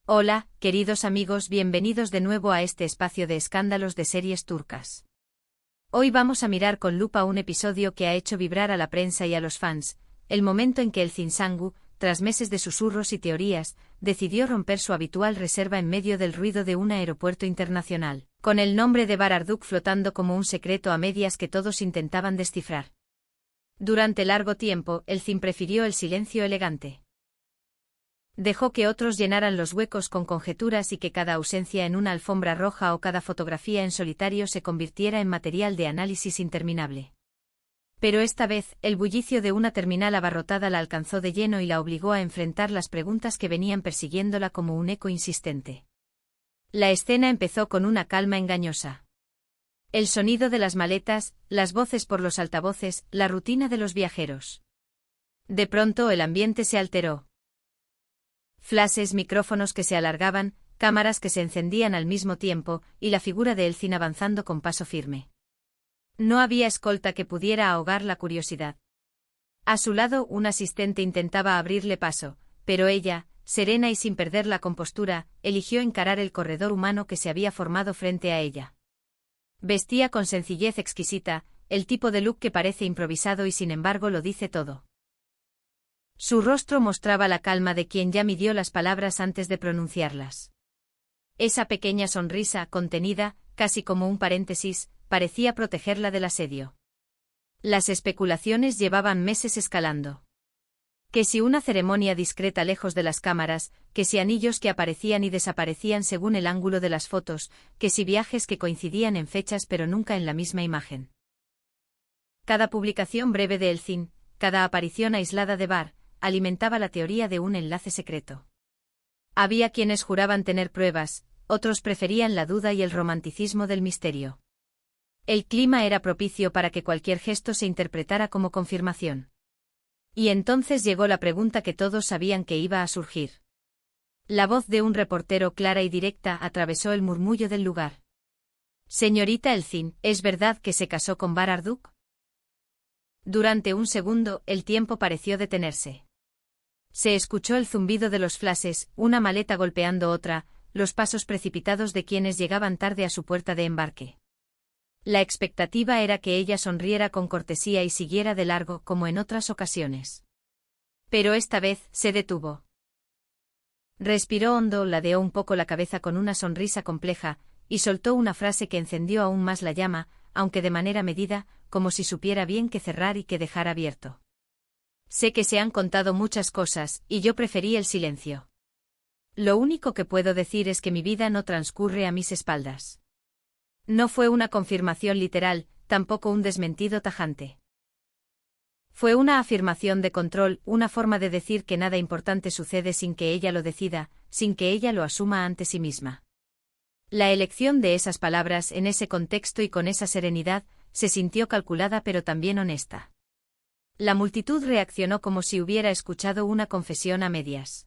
Hola, queridos amigos, bienvenidos de nuevo a este espacio de escándalos de series turcas. Hoy vamos a mirar con lupa un episodio que ha hecho vibrar a la prensa y a los fans, el momento en que Elçin Sangu, tras meses de susurros y teorías, decidió romper su habitual reserva en medio del ruido de un aeropuerto internacional, con el nombre de Barduk flotando como un secreto a medias que todos intentaban descifrar. Durante largo tiempo, Elçin prefirió el silencio elegante. Dejó que otros llenaran los huecos con conjeturas y que cada ausencia en una alfombra roja o cada fotografía en solitario se convirtiera en material de análisis interminable. Pero esta vez, el bullicio de una terminal abarrotada la alcanzó de lleno y la obligó a enfrentar las preguntas que venían persiguiéndola como un eco insistente. La escena empezó con una calma engañosa. El sonido de las maletas, las voces por los altavoces, la rutina de los viajeros. De pronto el ambiente se alteró. Flashes, micrófonos que se alargaban, cámaras que se encendían al mismo tiempo, y la figura de Elçin avanzando con paso firme. No había escolta que pudiera ahogar la curiosidad. A su lado un asistente intentaba abrirle paso, pero ella, serena y sin perder la compostura, eligió encarar el corredor humano que se había formado frente a ella. Vestía con sencillez exquisita, el tipo de look que parece improvisado y sin embargo lo dice todo. Su rostro mostraba la calma de quien ya midió las palabras antes de pronunciarlas. Esa pequeña sonrisa, contenida, casi como un paréntesis, parecía protegerla del asedio. Las especulaciones llevaban meses escalando. Que si una ceremonia discreta lejos de las cámaras, que si anillos que aparecían y desaparecían según el ángulo de las fotos, que si viajes que coincidían en fechas pero nunca en la misma imagen. Cada publicación breve de Elçin, cada aparición aislada de Bar, alimentaba la teoría de un enlace secreto. Había quienes juraban tener pruebas, otros preferían la duda y el romanticismo del misterio. El clima era propicio para que cualquier gesto se interpretara como confirmación. Y entonces llegó la pregunta que todos sabían que iba a surgir. La voz de un reportero clara y directa atravesó el murmullo del lugar. «Señorita Elçin, ¿es verdad que se casó con Barduk?» Durante un segundo, el tiempo pareció detenerse. Se escuchó el zumbido de los flashes, una maleta golpeando otra, los pasos precipitados de quienes llegaban tarde a su puerta de embarque. La expectativa era que ella sonriera con cortesía y siguiera de largo como en otras ocasiones. Pero esta vez se detuvo. Respiró hondo, ladeó un poco la cabeza con una sonrisa compleja, y soltó una frase que encendió aún más la llama, aunque de manera medida, como si supiera bien qué cerrar y qué dejar abierto. Sé que se han contado muchas cosas, y yo preferí el silencio. Lo único que puedo decir es que mi vida no transcurre a mis espaldas. No fue una confirmación literal, tampoco un desmentido tajante. Fue una afirmación de control, una forma de decir que nada importante sucede sin que ella lo decida, sin que ella lo asuma ante sí misma. La elección de esas palabras en ese contexto y con esa serenidad, se sintió calculada pero también honesta. La multitud reaccionó como si hubiera escuchado una confesión a medias.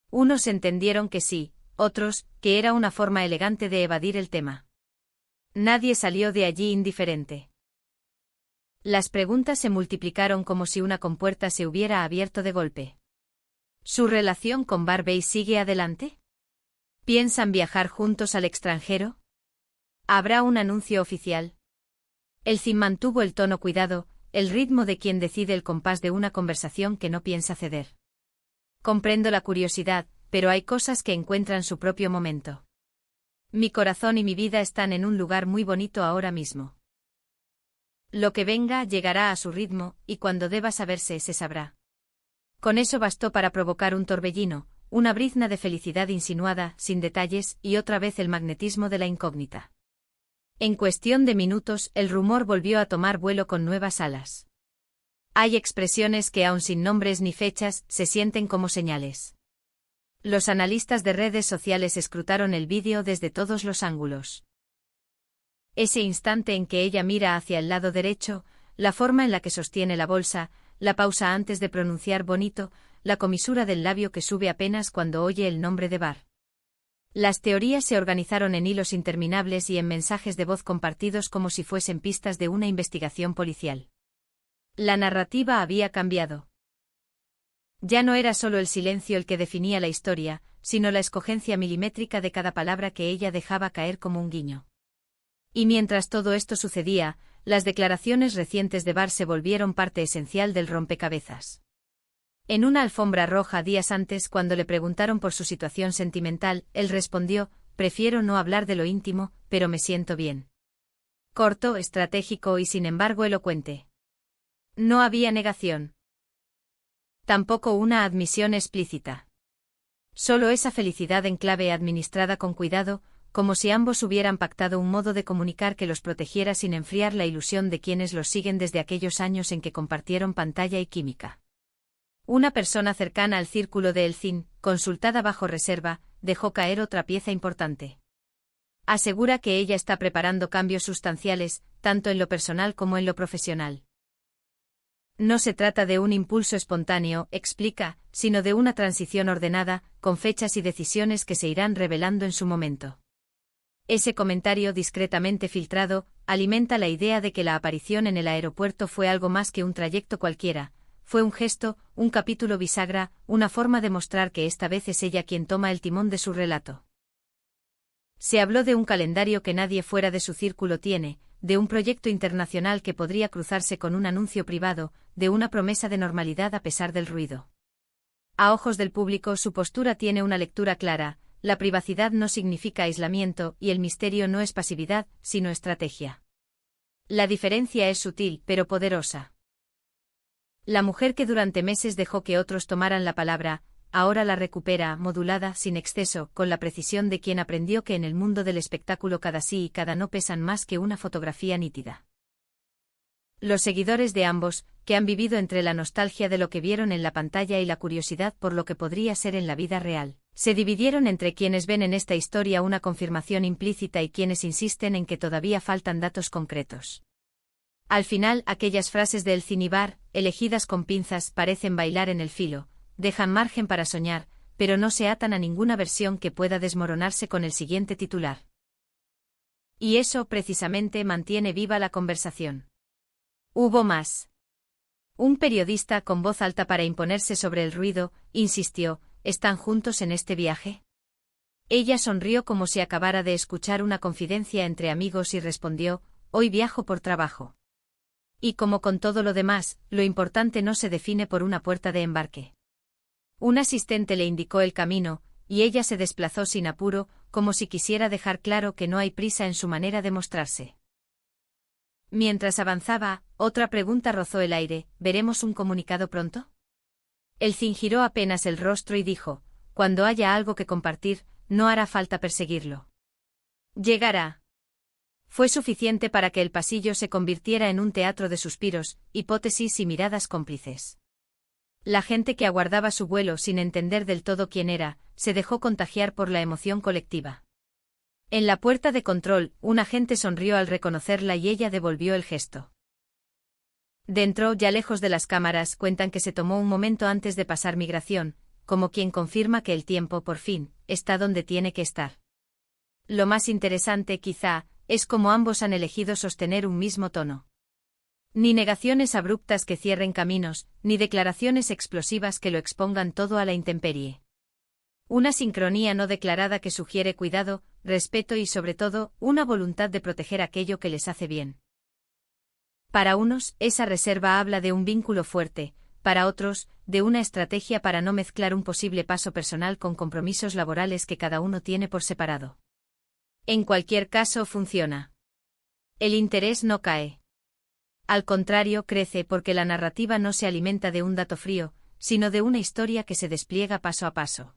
Unos entendieron que sí, otros, que era una forma elegante de evadir el tema. Nadie salió de allí indiferente. Las preguntas se multiplicaron como si una compuerta se hubiera abierto de golpe. ¿Su relación con Barbey sigue adelante? ¿Piensan viajar juntos al extranjero? ¿Habrá un anuncio oficial? Elçin mantuvo el tono cuidado, el ritmo de quien decide el compás de una conversación que no piensa ceder. Comprendo la curiosidad, pero hay cosas que encuentran su propio momento. Mi corazón y mi vida están en un lugar muy bonito ahora mismo. Lo que venga llegará a su ritmo, y cuando deba saberse se sabrá. Con eso bastó para provocar un torbellino, una brizna de felicidad insinuada, sin detalles, y otra vez el magnetismo de la incógnita. En cuestión de minutos, el rumor volvió a tomar vuelo con nuevas alas. Hay expresiones que, aun sin nombres ni fechas, se sienten como señales. Los analistas de redes sociales escrutaron el vídeo desde todos los ángulos. Ese instante en que ella mira hacia el lado derecho, la forma en la que sostiene la bolsa, la pausa antes de pronunciar bonito, la comisura del labio que sube apenas cuando oye el nombre de Bar. Las teorías se organizaron en hilos interminables y en mensajes de voz compartidos como si fuesen pistas de una investigación policial. La narrativa había cambiado. Ya no era solo el silencio el que definía la historia, sino la escogencia milimétrica de cada palabra que ella dejaba caer como un guiño. Y mientras todo esto sucedía, las declaraciones recientes de Barr se volvieron parte esencial del rompecabezas. En una alfombra roja días antes, cuando le preguntaron por su situación sentimental, él respondió: «Prefiero no hablar de lo íntimo, pero me siento bien». Corto, estratégico y sin embargo elocuente. No había negación. Tampoco una admisión explícita. Solo esa felicidad en clave administrada con cuidado, como si ambos hubieran pactado un modo de comunicar que los protegiera sin enfriar la ilusión de quienes los siguen desde aquellos años en que compartieron pantalla y química. Una persona cercana al círculo de Elcin, consultada bajo reserva, dejó caer otra pieza importante. Asegura que ella está preparando cambios sustanciales, tanto en lo personal como en lo profesional. No se trata de un impulso espontáneo, explica, sino de una transición ordenada, con fechas y decisiones que se irán revelando en su momento. Ese comentario discretamente filtrado alimenta la idea de que la aparición en el aeropuerto fue algo más que un trayecto cualquiera, fue un gesto, un capítulo bisagra, una forma de mostrar que esta vez es ella quien toma el timón de su relato. Se habló de un calendario que nadie fuera de su círculo tiene, de un proyecto internacional que podría cruzarse con un anuncio privado, de una promesa de normalidad a pesar del ruido. A ojos del público su postura tiene una lectura clara: la privacidad no significa aislamiento y el misterio no es pasividad, sino estrategia. La diferencia es sutil, pero poderosa. La mujer que durante meses dejó que otros tomaran la palabra, ahora la recupera, modulada, sin exceso, con la precisión de quien aprendió que en el mundo del espectáculo cada sí y cada no pesan más que una fotografía nítida. Los seguidores de ambos, que han vivido entre la nostalgia de lo que vieron en la pantalla y la curiosidad por lo que podría ser en la vida real, se dividieron entre quienes ven en esta historia una confirmación implícita y quienes insisten en que todavía faltan datos concretos. Al final, aquellas frases de Elcin y Barr, elegidas con pinzas, parecen bailar en el filo, dejan margen para soñar, pero no se atan a ninguna versión que pueda desmoronarse con el siguiente titular. Y eso precisamente mantiene viva la conversación. Hubo más. Un periodista con voz alta para imponerse sobre el ruido, insistió: ¿están juntos en este viaje? Ella sonrió como si acabara de escuchar una confidencia entre amigos y respondió: hoy viajo por trabajo. Y como con todo lo demás, lo importante no se define por una puerta de embarque. Un asistente le indicó el camino, y ella se desplazó sin apuro, como si quisiera dejar claro que no hay prisa en su manera de mostrarse. Mientras avanzaba, otra pregunta rozó el aire: ¿veremos un comunicado pronto? Elcin giró apenas el rostro y dijo: cuando haya algo que compartir, no hará falta perseguirlo. Llegará. Fue suficiente para que el pasillo se convirtiera en un teatro de suspiros, hipótesis y miradas cómplices. La gente que aguardaba su vuelo sin entender del todo quién era, se dejó contagiar por la emoción colectiva. En la puerta de control, un agente sonrió al reconocerla y ella devolvió el gesto. Dentro, ya lejos de las cámaras, cuentan que se tomó un momento antes de pasar migración, como quien confirma que el tiempo, por fin, está donde tiene que estar. Lo más interesante, quizá, es cómo ambos han elegido sostener un mismo tono. Ni negaciones abruptas que cierren caminos, ni declaraciones explosivas que lo expongan todo a la intemperie. Una sincronía no declarada que sugiere cuidado, respeto y, sobre todo, una voluntad de proteger aquello que les hace bien. Para unos, esa reserva habla de un vínculo fuerte, para otros, de una estrategia para no mezclar un posible paso personal con compromisos laborales que cada uno tiene por separado. En cualquier caso, funciona. El interés no cae. Al contrario, crece porque la narrativa no se alimenta de un dato frío, sino de una historia que se despliega paso a paso.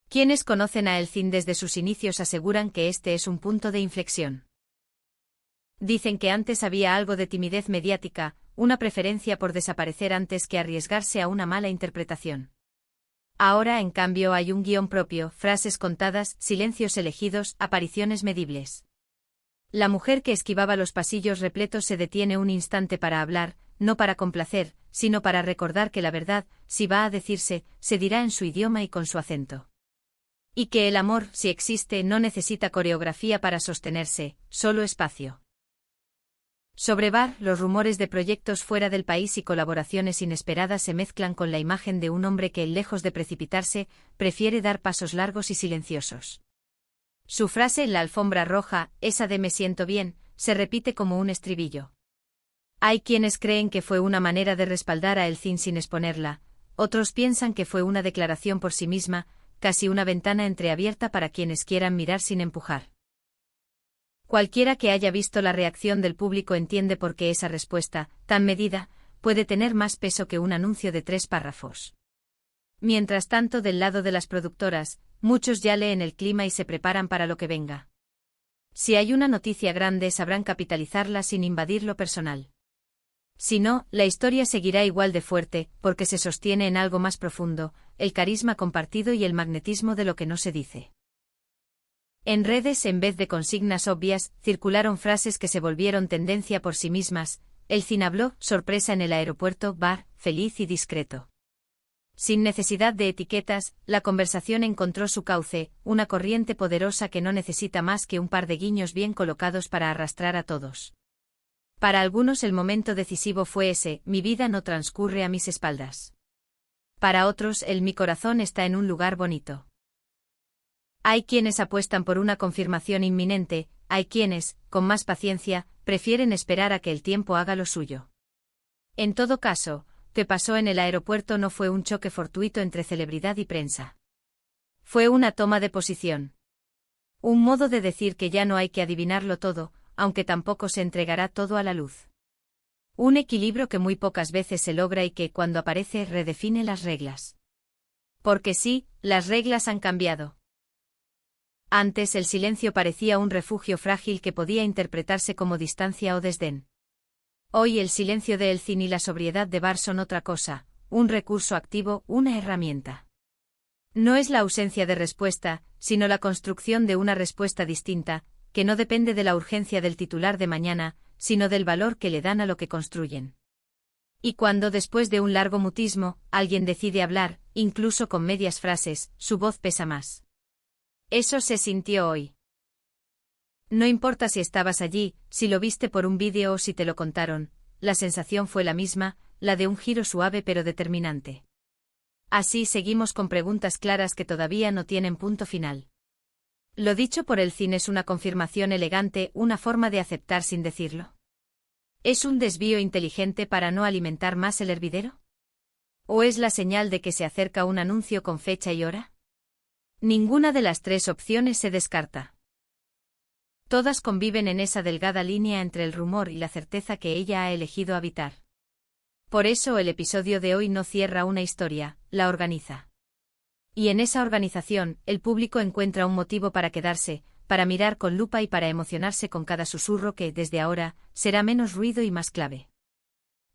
Quienes conocen a Elcin desde sus inicios aseguran que este es un punto de inflexión. Dicen que antes había algo de timidez mediática, una preferencia por desaparecer antes que arriesgarse a una mala interpretación. Ahora, en cambio, hay un guión propio, frases contadas, silencios elegidos, apariciones medibles. La mujer que esquivaba los pasillos repletos se detiene un instante para hablar, no para complacer, sino para recordar que la verdad, si va a decirse, se dirá en su idioma y con su acento. Y que el amor, si existe, no necesita coreografía para sostenerse, solo espacio. Sobre Bar, los rumores de proyectos fuera del país y colaboraciones inesperadas se mezclan con la imagen de un hombre que, lejos de precipitarse, prefiere dar pasos largos y silenciosos. Su frase en la alfombra roja, esa de "me siento bien", se repite como un estribillo. Hay quienes creen que fue una manera de respaldar a Elcin sin exponerla, otros piensan que fue una declaración por sí misma, casi una ventana entreabierta para quienes quieran mirar sin empujar. Cualquiera que haya visto la reacción del público entiende por qué esa respuesta, tan medida, puede tener más peso que un anuncio de 3 párrafos. Mientras tanto, del lado de las productoras, muchos ya leen el clima y se preparan para lo que venga. Si hay una noticia grande, sabrán capitalizarla sin invadir lo personal. Si no, la historia seguirá igual de fuerte, porque se sostiene en algo más profundo, el carisma compartido y el magnetismo de lo que no se dice. En redes, en vez de consignas obvias, circularon frases que se volvieron tendencia por sí mismas. Elcin habló, sorpresa en el aeropuerto, Bar, feliz y discreto. Sin necesidad de etiquetas, la conversación encontró su cauce, una corriente poderosa que no necesita más que un par de guiños bien colocados para arrastrar a todos. Para algunos el momento decisivo fue ese: mi vida no transcurre a mis espaldas. Para otros, el mi corazón está en un lugar bonito. Hay quienes apuestan por una confirmación inminente, hay quienes, con más paciencia, prefieren esperar a que el tiempo haga lo suyo. En todo caso, que pasó en el aeropuerto no fue un choque fortuito entre celebridad y prensa. Fue una toma de posición. Un modo de decir que ya no hay que adivinarlo todo, aunque tampoco se entregará todo a la luz. Un equilibrio que muy pocas veces se logra y que, cuando aparece, redefine las reglas. Porque sí, las reglas han cambiado. Antes el silencio parecía un refugio frágil que podía interpretarse como distancia o desdén. Hoy el silencio de Elcin y la sobriedad de Bar son otra cosa, un recurso activo, una herramienta. No es la ausencia de respuesta, sino la construcción de una respuesta distinta, que no depende de la urgencia del titular de mañana, sino del valor que le dan a lo que construyen. Y cuando, después de un largo mutismo, alguien decide hablar, incluso con medias frases, su voz pesa más. Eso se sintió hoy. No importa si estabas allí, si lo viste por un vídeo o si te lo contaron, la sensación fue la misma, la de un giro suave pero determinante. Así seguimos con preguntas claras que todavía no tienen punto final. Lo dicho por Elcin es una confirmación elegante, una forma de aceptar sin decirlo. ¿Es un desvío inteligente para no alimentar más el hervidero? ¿O es la señal de que se acerca un anuncio con fecha y hora? Ninguna de las 3 opciones se descarta. Todas conviven en esa delgada línea entre el rumor y la certeza que ella ha elegido habitar. Por eso el episodio de hoy no cierra una historia, la organiza. Y en esa organización, el público encuentra un motivo para quedarse, para mirar con lupa y para emocionarse con cada susurro que, desde ahora, será menos ruido y más clave.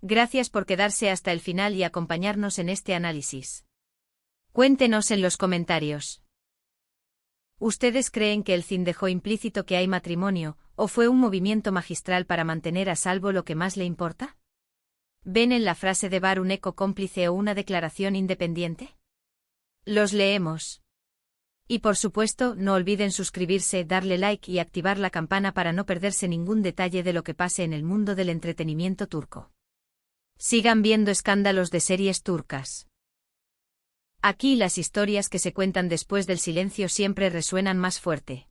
Gracias por quedarse hasta el final y acompañarnos en este análisis. Cuéntenos en los comentarios. ¿Ustedes creen que Elcin dejó implícito que hay matrimonio, o fue un movimiento magistral para mantener a salvo lo que más le importa? ¿Ven en la frase de Bar un eco cómplice o una declaración independiente? Los leemos. Y por supuesto, no olviden suscribirse, darle like y activar la campana para no perderse ningún detalle de lo que pase en el mundo del entretenimiento turco. Sigan viendo escándalos de series turcas. Aquí las historias que se cuentan después del silencio siempre resuenan más fuerte.